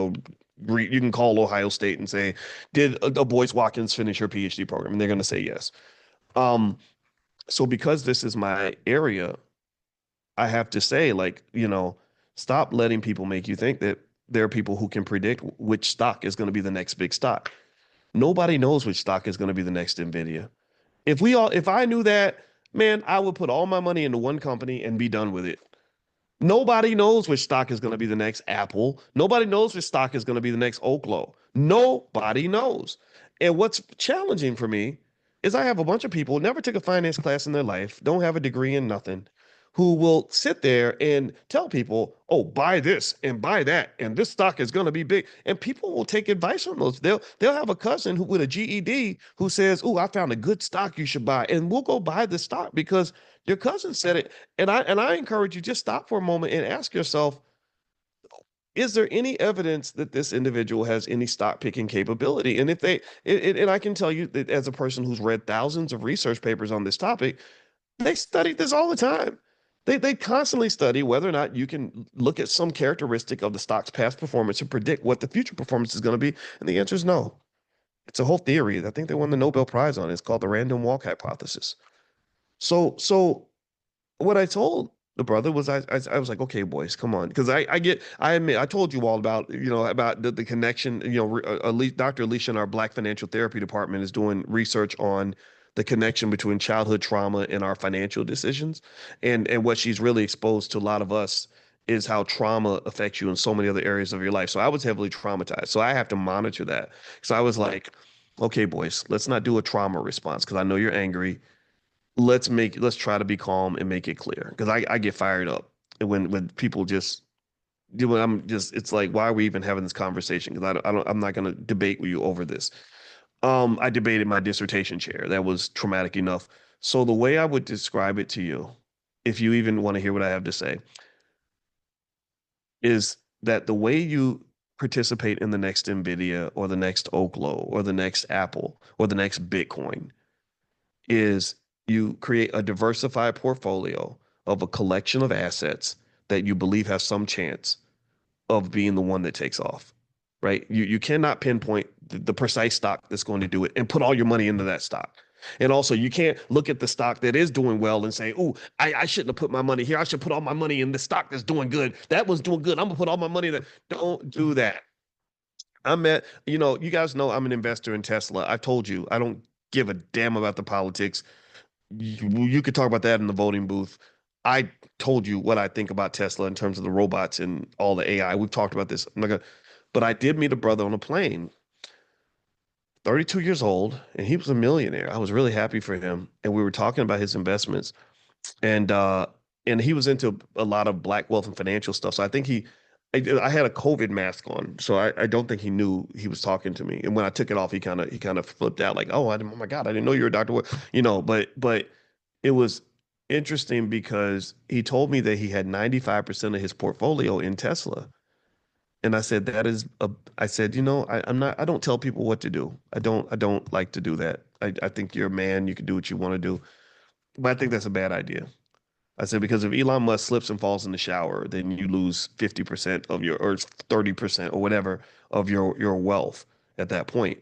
go you can call Ohio State and say, did a Boyce Watkins finish her PhD program? And they're going to say yes. Um, so because this is my area, I have to say, like, stop letting people make you think that there are people who can predict which stock is going to be the next big stock. Nobody knows which stock is going to be the next Nvidia. If I knew that, man, I would put all my money into one company and be done with it. Nobody knows which stock is going to be the next Apple. Nobody knows which stock is going to be the next Oklo. Nobody knows. And what's challenging for me is I have a bunch of people who never took a finance class in their life, don't have a degree in nothing, who will sit there and tell people, "Oh, buy this and buy that, and this stock is going to be big." And people will take advice from those. They'll have a cousin who with a GED who says, "Oh, I found a good stock you should buy," and we'll go buy the stock because your cousin said it. And I encourage you, just stop for a moment and ask yourself, is there any evidence that this individual has any stock picking capability? And if and I can tell you that as a person who's read thousands of research papers on this topic, they study this all the time. They constantly study whether or not you can look at some characteristic of the stock's past performance and predict what the future performance is going to be. And the answer is no. It's a whole theory. I think they won the Nobel Prize on it. It's called the random walk hypothesis. So what I told the brother was I was like, okay, boys, come on, because I admit I told you all about about the connection. Dr. Alicia in our Black Financial Therapy department is doing research on the connection between childhood trauma and our financial decisions, and what she's really exposed to a lot of us is how trauma affects you in so many other areas of your life. So I was heavily traumatized, so I have to monitor that. So I was like, okay, boys, let's not do a trauma response because I know you're angry. Let's try to be calm and make it clear because I get fired up when people just when I'm just it's like, why are we even having this conversation? Because I'm not going to debate with you over this. I debated my dissertation chair. That was traumatic enough. So the way I would describe it to you, if you even want to hear what I have to say, is that the way you participate in the next Nvidia or the next Oklo or the next Apple or the next Bitcoin is you create a diversified portfolio of a collection of assets that you believe have some chance of being the one that takes off, right? You cannot pinpoint the precise stock that's going to do it and put all your money into that stock. And also, you can't look at the stock that is doing well and say, "Oh, I shouldn't have put my money here. I should put all my money in the stock that's doing good. That was doing good. I'm gonna put all my money in that." Don't do that. You guys know I'm an investor in Tesla. I told you I don't give a damn about the politics. You could talk about that in the voting booth. I told you what I think about Tesla in terms of the robots and all the AI. We've talked about this. But I did meet a brother on a plane, 32 years old, and he was a millionaire. I was really happy for him. And we were talking about his investments. And he was into a lot of black wealth and financial stuff. So I had a COVID mask on, so I don't think he knew he was talking to me. And when I took it off, he kind of flipped out like, "Oh, oh my God, I didn't know you were a doctor." But it was interesting because he told me that he had 95% of his portfolio in Tesla. And I said, I said, I don't tell people what to do. I don't like to do that. I think you're a man, you can do what you want to do. But I think that's a bad idea. I said, because if Elon Musk slips and falls in the shower, then you lose 50% of your, or 30% or whatever of your wealth at that point.